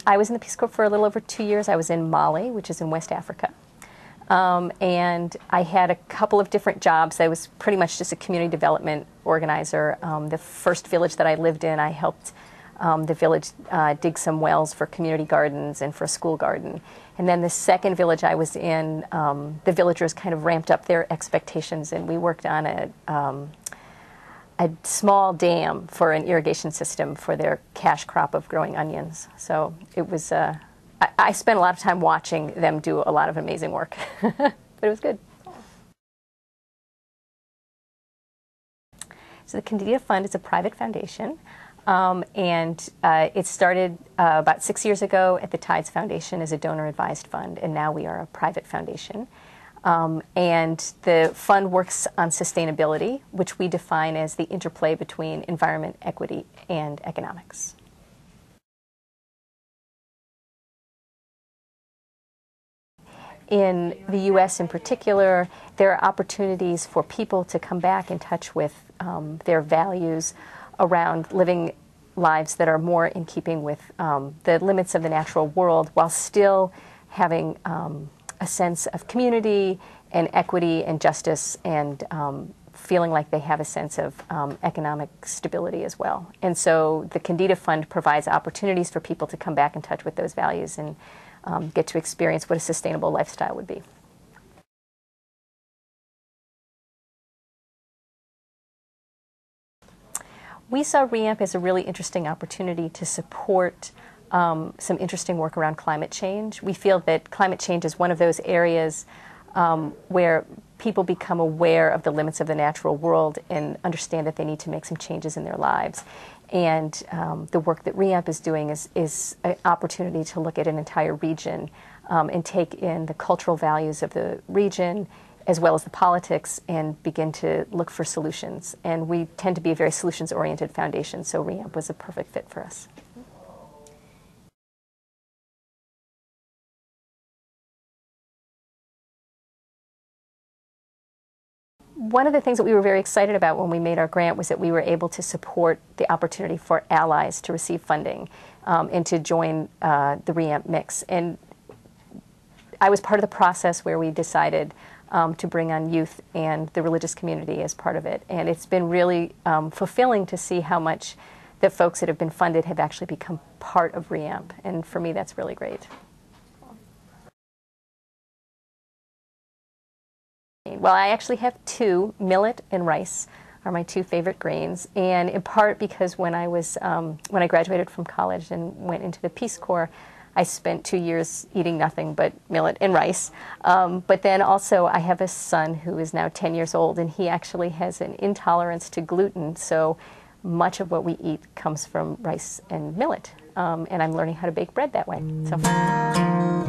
I was in the Peace Corps for a little over 2 years. I was in Mali, which is in West Africa. And I had a couple of different jobs. I was pretty much just a community development organizer. The first village that I lived in, I helped the village dig some wells for community gardens and for a school garden. And then the second village I was in, the villagers kind of ramped up their expectations, and we worked on a small dam for an irrigation system for their cash crop of growing onions. So it was, I spent a lot of time watching them do a lot of amazing work, but it was good. So the Kendeda Fund is a private foundation, and it started about 6 years ago at the Tides Foundation as a donor-advised fund, and now we are a private foundation. And the fund works on sustainability, which we define as the interplay between environment, equity, and economics. In the U.S. in particular, there are opportunities for people to come back in touch with their values around living lives that are more in keeping with the limits of the natural world, while still having a sense of community and equity and justice, and feeling like they have a sense of economic stability as well. And so the Kendeda Fund provides opportunities for people to come back in touch with those values and get to experience what a sustainable lifestyle would be. We saw REAMP as a really interesting opportunity to support some interesting work around climate change. We feel that climate change is one of those areas where people become aware of the limits of the natural world and understand that they need to make some changes in their lives. And the work that REAMP is doing is an opportunity to look at an entire region and take in the cultural values of the region as well as the politics and begin to look for solutions. And we tend to be a very solutions-oriented foundation, so REAMP was a perfect fit for us. One of the things that we were very excited about when we made our grant was that we were able to support the opportunity for allies to receive funding and to join the REAMP mix. And I was part of the process where we decided to bring on youth and the religious community as part of it. And it's been really fulfilling to see how much the folks that have been funded have actually become part of REAMP. And for me, that's really great. Well, I actually have two. Millet and rice are my two favorite grains, and in part because when I graduated from college and went into the Peace Corps, I spent 2 years eating nothing but millet and rice. But then also I have a son who is now 10 years old, and he actually has an intolerance to gluten, so much of what we eat comes from rice and millet. And I'm learning how to bake bread that way. So.